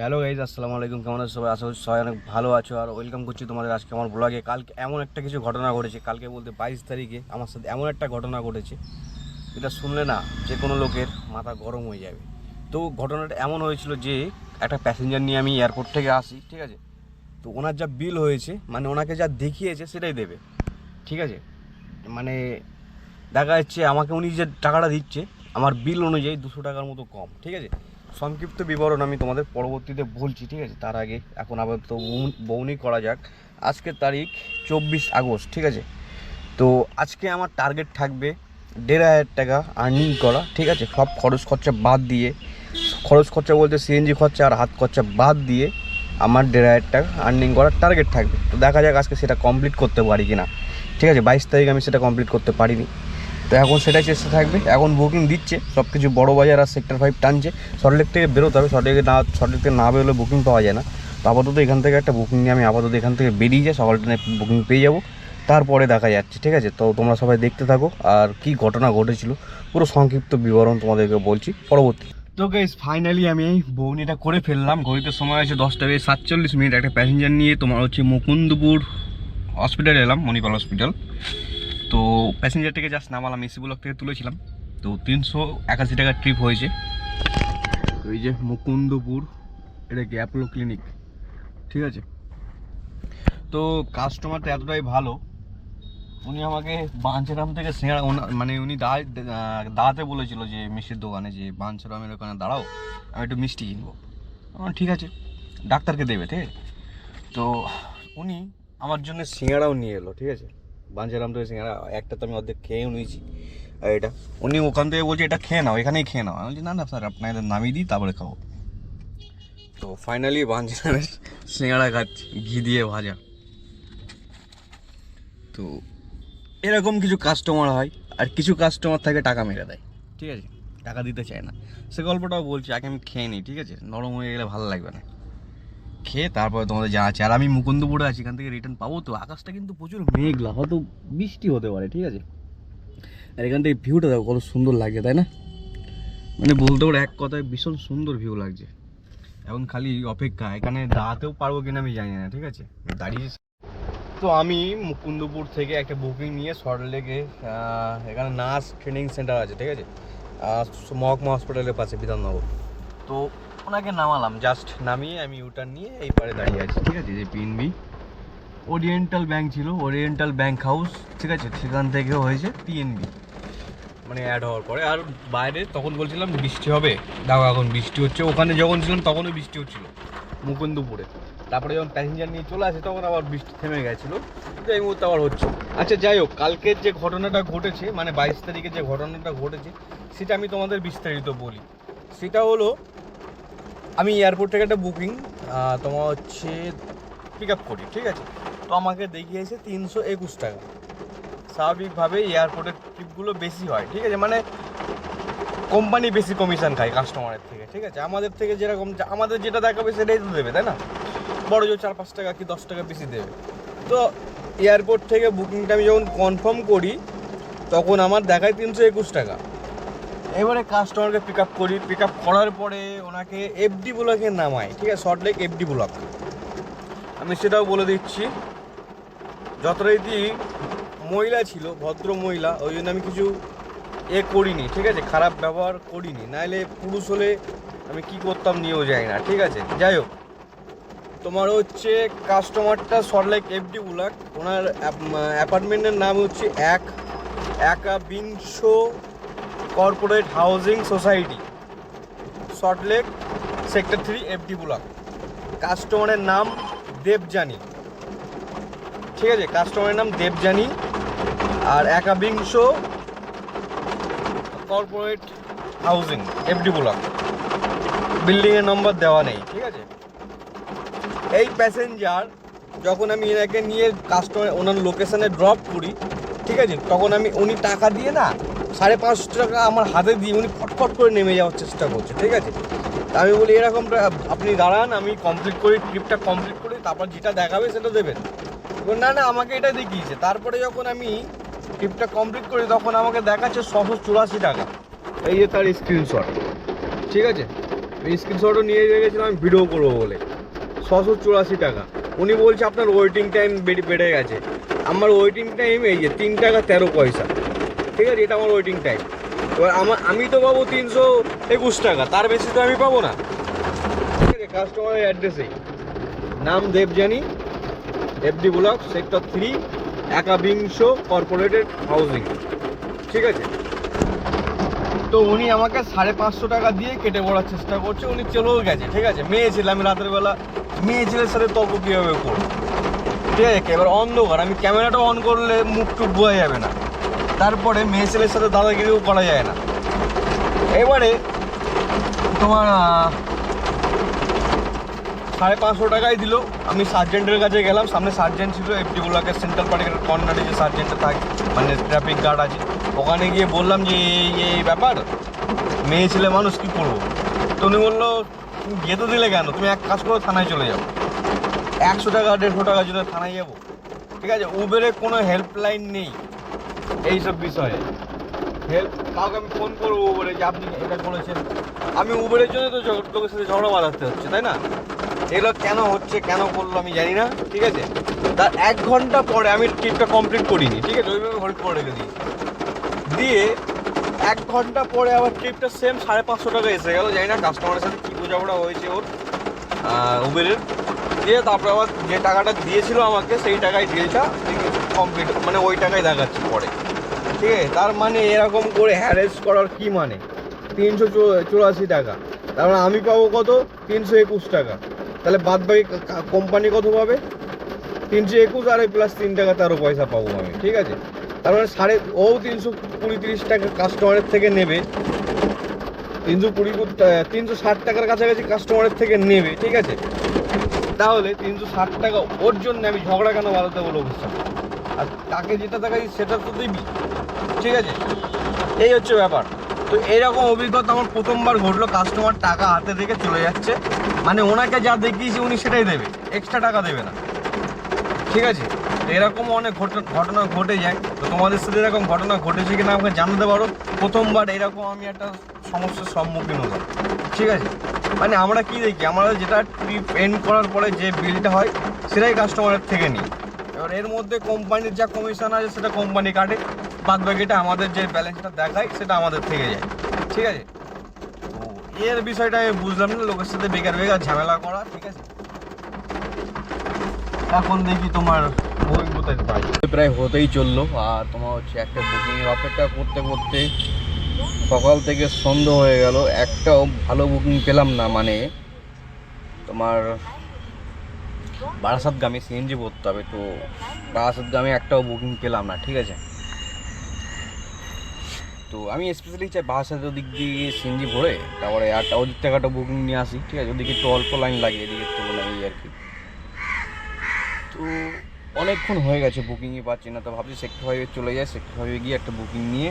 Hello guys, আসসালামু আলাইকুম। কেমন আছো সবাই? আশা করছি সবাই অনেক ভালো আছো। আর ওয়েলকাম করছি তোমাদের আজকে আমার ব্লগে। কালকে এমন একটা কিছু ঘটনা ঘটেছে, কালকে বলতে 22 তারিখে আমার সাথে এমন একটা ঘটনা ঘটেছে, এটা শুনলে না যে কোনো লোকের মাথা গরম হয়ে যাবে। তো ঘটনাটা এমন হয়েছিল যে একটা প্যাসেঞ্জার নিয়ে আমি এয়ারপোর্ট থেকে আসি, ঠিক আছে। তো ওনার যা বিল হয়েছে, মানে ওনাকে যা দেখিয়েছে সেটাই দেবে, ঠিক আছে। মানে দেখা যাচ্ছে আমাকে উনি যে টাকাটা দিচ্ছে আমার বিল অনুযায়ী 200 টাকার মতো কম, ঠিক আছে। সংক্ষিপ্ত বিবরণ আমি তোমাদের পরবর্তীতে বলছি, ঠিক আছে। তার আগে এখন আপাতত বউনি করা যাক। আজকের তারিখ 24 আগস্ট, ঠিক আছে। তো আজকে আমার টার্গেট থাকবে 1500 টাকা আর্নিং করা, ঠিক আছে। সব খরচ খরচা বাদ দিয়ে, খরচ খরচা বলতে সিএনজি খরচা আর হাত খরচা বাদ দিয়ে আমার 1500 টাকা আর্নিং করার টার্গেট থাকবে। তো দেখা যাক আজকে সেটা কমপ্লিট করতে পারি কি না, ঠিক আছে। 22 তারিখ আমি সেটা কমপ্লিট করতে পারিনি, তো এখন সেটাই চেষ্টা থাকবে। এখন বুকিং দিচ্ছে সব কিছু, বড়ো বাজার আর সেক্টর 5 টানছে। সল্টলেক থেকে বেরোতে হবে, সল্টলেক থেকে না বেরোলে বুকিং পাওয়া যায় না। তো আপাতত এখান থেকে একটা বুকিং নিয়ে আমি আপাতত এখান থেকে বেরিয়ে যাই, সকাল ট্রেনে বুকিং পেয়ে যাবো, তারপরে দেখা যাচ্ছে, ঠিক আছে। তো তোমরা সবাই দেখতে থাকো আর কি ঘটনা ঘটেছিল পুরো সংক্ষিপ্ত বিবরণ তোমাদেরকে বলছি পরবর্তী। তো গাইস, ফাইনালি আমি এই বউনিটা করে ফেললাম। ঘড়িতে সময় আছে 10টা বেজে 47 মিনিট। একটা প্যাসেঞ্জার নিয়ে তোমার হচ্ছে মুকুন্দপুর হসপিটালে এলাম, মণিপাল হসপিটাল। তো প্যাসেঞ্জারটাকে জাস্ট নামালাম, এসি ব্লক থেকে তুলেছিলাম। তো 381 টাকার ট্রিপ হয়েছে। তো এই যে মুকুন্দপুর, এটা কি অ্যাপোলো ক্লিনিক, ঠিক আছে। তো কাস্টমারটা এতটাই ভালো, উনি আমাকে বাঞ্ছারাম থেকে সিঙ্গাড়া, মানে উনি দাঁড়াতে বলেছিল যে মিষ্টির দোকানে, যে বাঞ্ছারামের ওখানে দাঁড়াও, আমি একটু মিষ্টি কিনবো। ঠিক আছে, ডাক্তারকে দেবে, ঠিক আছে। তো উনি আমার জন্য সিঙ্গাড়াও নিয়ে এলো, ঠিক আছে। বাঞ্ছারাম থেকে সিঙ্গাড়া একটা তো আমি অর্ধেক খেয়েও নিয়েছি। আর এটা উনি ওখান থেকে বলছে এটা খেয়ে নাও, এখানেই খেয়ে নাও। আমি বলছি না না স্যার, আপনাদের নামিয়ে দিই তারপরে খাবো। তো ফাইনালি বাঞ্ছারামের সিঙ্গাড়া খাচ্ছি, ঘি দিয়ে ভাজা। তো এরকম কিছু কাস্টমার হয়, আর কিছু কাস্টমার থাকে টাকা মেরে দেয়, ঠিক আছে, টাকা দিতে চায় না। সে গল্পটাও বলছি, আগে আমি খেয়ে নিই, ঠিক আছে। নরম হয়ে গেলে ভালো লাগবে না, খেয়ে তারপরে তোমাদের জানাচ্ছি। আর আমি মুকুন্দপুরে আছি, এখান থেকে রিটার্ন পাবো। তো আকাশটা কিন্তু প্রচুর মেঘলা, হয়তো বৃষ্টি হতে পারে, ঠিক আছে। আর এখান থেকে ভিউটা দেখো কত সুন্দর লাগছে, তাই না? মানে বলতে পারো এক কথায় ভীষণ সুন্দর ভিউ লাগছে। এখন খালি অপেক্ষা, এখানে দাঁড়াতেও পারবো কিনা আমি জানি না, ঠিক আছে, দাঁড়িয়ে। তো আমি মুকুন্দপুর থেকে একটা বুকিং নিয়ে সল্টলেকে, এখানে নার্স ট্রেনিং সেন্টার আছে, ঠিক আছে, মহকুমা হসপিটালের পাশে, বিধাননগর। তো ওনাকে নামালাম, জাস্ট নামিয়ে আমি ইউটার্ন নিয়ে এই পারে দাঁড়িয়ে আছি, ঠিক আছে। যে পিএনবি ওরিয়েন্টাল ব্যাংক ছিল, ওরিয়েন্টাল ব্যাংক হাউস, ঠিক আছে, সেখান থেকে হয়েছে পিএনবি, মানে অ্যাড হওয়ার পরে। আর বাইরে তখন বলছিলাম বৃষ্টি হবে, দেখো এখন বৃষ্টি হচ্ছে। ওখানে যখন ছিলাম তখনও বৃষ্টি হচ্ছিল মুকুন্দপুরে। তারপরে যখন প্যাসেঞ্জার নিয়ে চলে আসে তখন আবার বৃষ্টি থেমে গেছিলো, কিন্তু এই মুহূর্তে আবার হচ্ছে। আচ্ছা যাই হোক, কালকের যে ঘটনাটা ঘটেছে, মানে 22 তারিখে যে ঘটনাটা ঘটেছে, সেটা আমি তোমাদের বিস্তারিত বলি। সেটা হলো, আমি এয়ারপোর্ট থেকে একটা বুকিং তোমার হচ্ছে পিক আপ করি, ঠিক আছে। তো আমাকে দেখিয়েছে 321 টাকা। স্বাভাবিকভাবে এয়ারপোর্টের ট্রিপগুলো বেশি হয়, ঠিক আছে, মানে কোম্পানি বেশি কমিশন খায় কাস্টমারের থেকে, ঠিক আছে। আমাদের থেকে যেরকম আমাদের যেটা দেখাবে সেটাই তো দেবে, তাই না? বড় জোর 4-5 টাকা কি 10 টাকা বেশি দেবে। তো এয়ারপোর্ট থেকে বুকিংটা আমি যখন কনফার্ম করি তখন আমার দেখায় 321 টাকা। এবারে কাস্টমারকে পিক আপ করি, পিক আপ করার পরে ওনাকে এফডি ব্লকে নামাই, ঠিক আছে, সল্টলেক এফডি ব্লক। আমি সেটাও বলে দিচ্ছি, যথারীতি মহিলা ছিল, ভদ্র মহিলা, ওই জন্য আমি কিছু করিনি, ঠিক আছে, খারাপ ব্যবহার করিনি। নাহলে পুরুষ হলে আমি কি করতাম নিয়েও যাই না, ঠিক আছে। যাই হোক, তোমার হচ্ছে কাস্টমারটা সল্টলেক এফডি ব্লক, ওনার অ্যাপার্টমেন্টের নাম হচ্ছে একাবিংশ corporate housing society, Salt Lake sector 3 FD block. কাস্টমারের নাম দেবযানী, ঠিক আছে, কাস্টমারের নাম দেবযানী। আর একাবিংশ কর্পোরেট হাউজিং এফডি ব্লক, বিল্ডিংয়ের নম্বর দেওয়া নেই, ঠিক আছে। এই প্যাসেঞ্জার যখন আমি এনাকে নিয়ে ওনার লোকেশানে ড্রপ করি, ঠিক আছে, তখন উনি টাকা দিয়ে না 550 টাকা আমার হাতে দিয়ে উনি ফটফট করে নেমে যাওয়ার চেষ্টা করছে, ঠিক আছে। তা আমি বলি এরকমটা আপনি দাঁড়ান, আমি কমপ্লিট করি, ট্রিপটা কমপ্লিট করি, তারপর যেটা দেখাবে সেটা দেবেন। না না, আমাকে এটা দেখিয়েছে। তারপরে যখন আমি ট্রিপটা কমপ্লিট করি তখন আমাকে দেখাচ্ছে 684 টাকা। এই যে তার স্ক্রিনশট, ঠিক আছে, স্ক্রিনশটও নিয়ে গেছিলাম আমি ভিডিও করবো বলে। 684 টাকা। উনি বলছে আপনার ওয়েটিং টাইম বেড়ে গেছে। আমার ওয়েটিং টাইম এই যে 3 টাকা 13 পয়সা, ঠিক আছে, এটা আমার ওয়েটিং টাইম। এবার আমি তো পাবো 321 টাকা, তার বেশি তো আমি পাবো না, ঠিক আছে। কাস্টমারের অ্যাড্রেসেই, নাম দেবযানী, এফডি ব্লক, সেক্টর 3, একাবিংশ কর্পোরেটেড হাউজিং, ঠিক আছে। তো উনি আমাকে 550 টাকা দিয়ে কেটে পড়ার চেষ্টা করছে, উনি চলেও গেছে, ঠিক আছে। মেয়ে ছেলে, আমি রাতের বেলা মেয়ে ছেলের সাথে তর্ক কীভাবে করবো, ঠিক আছে। এবার অন্ধকার, আমি ক্যামেরাটা অন করলে মুখ টুক বোঝা যাবে না, তারপরে মেয়ে ছেলের সাথে দাদাগিরিও করা যায় না। এবারে তোমার 550 টাকাই দিল। আমি সার্জেন্টের কাছে গেলাম, সামনে সার্জেন্ট ছিল, এফডি ব্লকের সেন্ট্রাল পার্কের কর্নারে যে সার্জেন্টটা থাকে, মানে ট্রাফিক গার্ড আছে, ওখানে গিয়ে বললাম যে এই ব্যাপার, মেয়ে ছেলে মানুষ কী করবো। তো উনি বললো যেতে দিলে কেন, তুমি এক কাজ করো, থানায় চলে যাও। 100 টাকা 150 টাকার জন্য থানায় যাবো, ঠিক আছে। উবেরে কোনো হেল্পলাইন নেই এইসব বিষয়ে। কাউকে আমি ফোন করবো উবেরে যে আপনি এটা করেছেন, আমি উবেরের জন্য তো লোকের সাথে ঝগড়া বাঁধাতে হচ্ছে, তাই না। এগুলো কেন হচ্ছে, কেন করলো আমি জানি না, ঠিক আছে। তার 1 ঘন্টা পরে আমি ট্রিপটা কমপ্লিট করিনি, ঠিক আছে, ওইভাবে হোল্ড করে রেখে দিই। দিয়ে 1 ঘন্টা পরে আবার ট্রিপটা সেম 550 টাকা এসে গেল। জানি না কাস্টমারের সাথে কী বোঝাপড়া হয়েছে ওর উবেরের। দিয়ে তারপরে আবার যে টাকাটা দিয়েছিল আমাকে, সেই টাকায় ডিলটা কমপ্লিট, মানে ওই টাকায় দেখাচ্ছে পরে, ঠিক আছে। তার মানে এরকম করে হ্যারেস করার কি মানে, 384 টাকা, তার মানে আমি পাবো কত, 321 টাকা। তাহলে বাদ বাকি কোম্পানি কত পাবে, 321 আর প্লাস 3 টাকা 13 পয়সা পাবো আমি, ঠিক আছে। তার মানে 320-30 টাকা কাস্টমারের থেকে নেবে, 360 টাকার কাছাকাছি কাস্টমারের থেকে নেবে, ঠিক আছে। তাহলে 360 টাকা ওর জন্য আমি ঝগড়া কেন বাড়াতে বলো, বুঝতে, আর তাকে যেটা দেখাই সেটা তো দিবি, ঠিক আছে। এই হচ্ছে ব্যাপার। তো এইরকম অভিজ্ঞতা আমার প্রথমবার ঘটলো, কাস্টমার টাকা হাতে রেখে চলে যাচ্ছে, মানে ওনাকে যা দেখিয়েছি উনি সেটাই দেবে, এক্সট্রা টাকা দেবে না, ঠিক আছে। এরকম অনেক ঘটনা ঘটে যায়। তো তোমাদের সাথে এরকম ঘটনা ঘটেছে কিনা আমাকে জানাতে পারো। প্রথমবার এরকম আমি একটা সমস্যার সম্মুখীন হলাম, ঠিক আছে। মানে আমরা কি দেখি, আমরা যেটা ট্রিপ এন্ড করার পরে যে বিলটা হয় সেটাই কাস্টমারের থেকে নিই। এবার এর মধ্যে কোম্পানির যা কমিশন আছে সেটা কোম্পানি কাটে, বাদ বাকিটা আমাদের যে ব্যালেন্সটা দেখায় সেটা আমাদের থেকে যায়, ঠিক আছে। তো এর বিষয়টা আমি বুঝলাম না, লোকের সাথে বেকার ঝামেলা করা, ঠিক আছে। এখন দেখি তোমার বুকিং কোথায় পাই, প্রায় হতেই চললো। আর তোমার হচ্ছে একটা বুকিংয়ের অপেক্ষা করতে করতে সকাল থেকে সন্ধ্যা হয়ে গেল, একটাও ভালো বুকিং পেলাম না। মানে তোমার বারাসাতগামী সিএনজি করতে হবে, তো বারাসাতগামী একটাও বুকিং পেলাম না, ঠিক আছে। তো আমি স্পেশালি চাই বারাসাতের দিক দিয়ে সিএনজি ভরে তারপরে ওদিক থেকে একটা বুকিং নিয়ে আসি, ঠিক আছে। ওদিকে একটু অল্প লাইন লাগে, এদিকে তুলনায় এই আর কি। তো অনেকক্ষণ হয়ে গেছে বুকিংই পাচ্ছি না, তো ভাবছি সেক্টর 5 চলে যায়, সেক্টর 5 গিয়ে একটা বুকিং নিয়ে,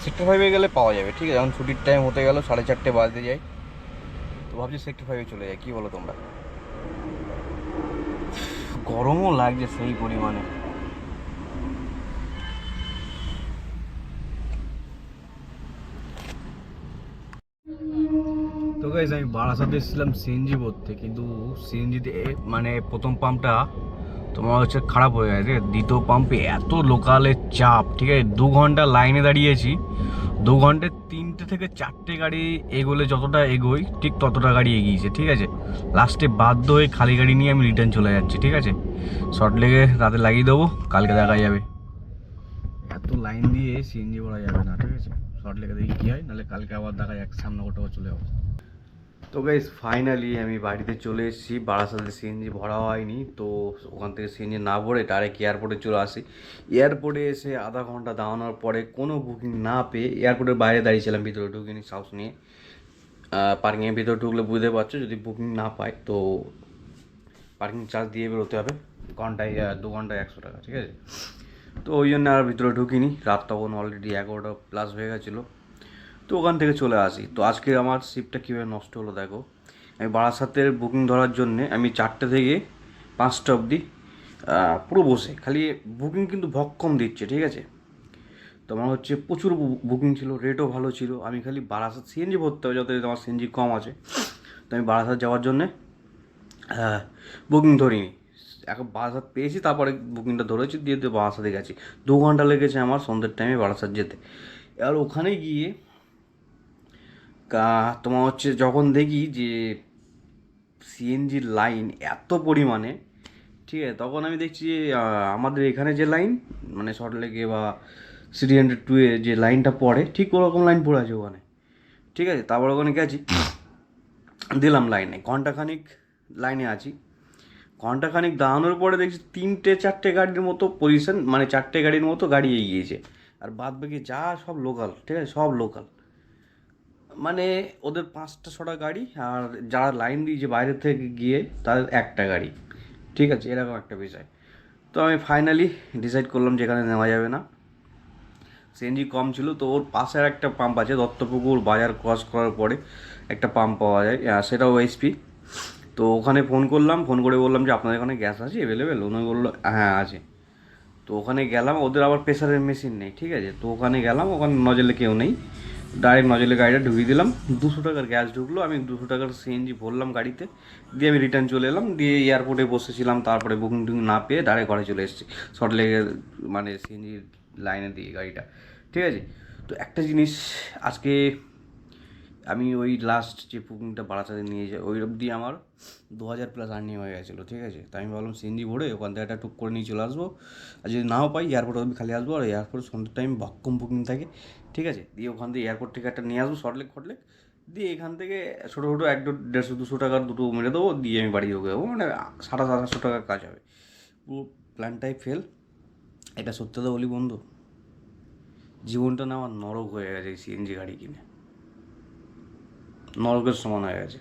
সেক্টর 5 গেলে পাওয়া যাবে, ঠিক আছে। এখন ছুটির টাইম হতে গেল, 4:30 বাজতে যায়, তো ভাবছি সেক্টর 5 চলে যায়। কী বলো তোমরা? গরমও লাগছে সেই পরিমাণে। তো গাইস আমি বারাসাতে এসেছিলাম সিএনজি ভরতে, কিন্তু সিএনজিতে মানে প্রথম পাম্পটা তোমার হচ্ছে খারাপ হয়ে গেছে, দ্বিতীয় পাম্পে এত লোকালের চাপ, ঠিক আছে। 2 ঘন্টা লাইনে দাঁড়িয়েছি, 2 ঘন্টায় 3টে থেকে 4টে গাড়ি এগোলে যতটা এগোই ঠিক ততটা গাড়ি এগিয়েছে, ঠিক আছে। লাস্টে বাধ্য হয়ে খালি গাড়ি নিয়ে আমি রিটার্ন চলে যাচ্ছি, ঠিক আছে। শর্ট লেগে রাতে লাগিয়ে দেবো, কালকে দেখা যাবে। এত লাইন দিয়ে সিএনজি ভরা যাবে না, ঠিক আছে। শর্ট লেগে দেখি কী হয়, নাহলে কালকে আবার দেখা যাক সামনে কোথাও চলে যাবো। তো গাইস ফাইনালি আমি বাড়িতে চলে এসেছি, বারাসাতে সিএনজি ভরা হয়নি, তো ওখান থেকে সিএনজি না ভরে ডাইরেক্ট এয়ারপোর্টে চলে আসি। এয়ারপোর্টে এসে আধা ঘন্টা দাঁড়ানোর পরে কোনো বুকিং না পেয়ে এয়ারপোর্টের বাইরে দাঁড়িয়েছিলাম, ভিতরে ঢুকিনি সাহস নিয়ে। পার্কিংয়ের ভিতরে ঢুকলে বুঝতে পারছো, যদি বুকিং না পাই তো পার্কিং চার্জ দিয়ে বেরোতে হবে, ঘন্টায় 2 ঘন্টায় 100 টাকা, ঠিক আছে। তো ওই জন্য আর ভিতরে ঢুকিনি, রাত তখন অলরেডি 11টা প্লাস হয়ে গেছিলো, তো ওখান থেকে চলে আসি। তো আজকে আমার শিফটটা কীভাবে নষ্ট হলো দেখো। আমি বারাসাতের বুকিং ধরার জন্যে আমি 4টে থেকে 5টা অবধি পুরো বসে, খালি বুকিং কিন্তু ভক্ষম দিচ্ছে, ঠিক আছে। তো আমার হচ্ছে প্রচুর বুকিং ছিল, রেটও ভালো ছিল। আমি খালি বারাসাত সিএনজি ভরতে হবে, যাতে আমার সিএনজি কম আছে। তো আমি বারাসাত যাওয়ার জন্যে বুকিং ধরিনি। এখন বারাসাত পেয়েছি, তারপরে বুকিংটা ধরেছি, দিয়ে দিয়ে বারাসাতে গেছি। 2 ঘন্টা লেগেছে আমার সন্ধ্যের টাইমে বারাসাত যেতে। এবার ওখানে গিয়ে তোমার হচ্ছে যখন দেখি যে সিএনজির লাইন এত পরিমাণে, ঠিক আছে, তখন আমি দেখছি যে আমাদের এখানে যে লাইন, মানে সল্টলেকে বা সিটি 102 এ যে লাইনটা পড়ে, ঠিক ওরকম লাইন পড়ে আছে ওখানে। ঠিক আছে, তারপর ওখানে গেছি, দিলাম লাইনে, ঘন্টাখানিক লাইনে আছি। ঘন্টাখানিক দাঁড়ানোর পরে দেখছি 3-4টে গাড়ির মতো পজিশন, মানে 4টে গাড়ির মতো গাড়ি এগিয়েছে। আর বাদ বাকি যা সব লোকাল, ঠিক আছে, সব লোকাল। মানে ওদের 5টা 6টা গাড়ি, আর যারা লাইন দিয়েছে বাইরে থেকে গিয়ে তাদের একটা গাড়ি। ঠিক আছে, এরকম একটা বিষয়। তো আমি ফাইনালি ডিসাইড করলাম যে এখানে নেওয়া যাবে না। সিএনজি কম ছিল, তো ওর পাশে আর একটা পাম্প আছে, দত্তপুকুর বাজার ক্রস করার পরে একটা পাম্প পাওয়া যায়, সেটাও ওএইচপি। তো ওখানে ফোন করলাম, ফোন করে বললাম যে আপনাদের এখানে গ্যাস আছে অ্যাভেলেবেল? উনি বললো হ্যাঁ আছে। তো ওখানে গেলাম, ওদের আবার প্রেসারের মেশিন নেই, ঠিক আছে। তো ওখানে গেলাম, ওখানে নজলে কেউ নেই, ডাইরেক্ট নজলে গাড়িটা ঢুকিয়ে দিলাম। 200 টাকার গ্যাস ঢুকলো, আমি 200 টাকার সিএনজি ভরলাম গাড়িতে, দিয়ে আমি রিটার্ন চলে এলাম। দিয়ে এয়ারপোর্টে বসেছিলাম, তারপরে বুকিং টুকিং না পেয়ে ডাইরেক্ট ঘরে চলে এসেছি, সল্টলেকের মানে সিএনজি লাইনে দিয়ে গাড়িটা। ঠিক আছে, তো একটা জিনিস, আজকে আমি ওই লাস্ট যে বুকিংটা বারাসাতে নিয়ে যাই, ওই অবধি আমার 2000+ আর্নিং হয়ে গেছিলো। ঠিক আছে, তাই আমি ভাবলাম সিএনজি ভরে ওখান থেকে একটা টুক করে নিয়ে চলে আসবো। আর যদি নাও পাই এয়ারপোর্ট অবধি খালি আসবো, আর এয়ারপোর্ট সন্ধ্যের টাইম কম বুকিং থাকে। ঠিক আছে, দিয়ে ওখান থেকে এয়ারপোর্ট থেকে একটা নিয়ে আসবো ফটলেক, দিয়ে এখান থেকে ছোটো ছোটো 100-150-200 টাকার দুটো মেরে দেবো, দিয়ে আমি বাড়ি ঢুকে যাবো। মানে 700-800 টাকার কাজ হবে। পুরো প্ল্যানটাই ফেল। এটা সত্যি তো বলি বন্ধু, জীবনটা না আমার নরক হয়ে গেছে এই সিএনজি গাড়ি কিনে, নরকের সমান হয়ে গেছে।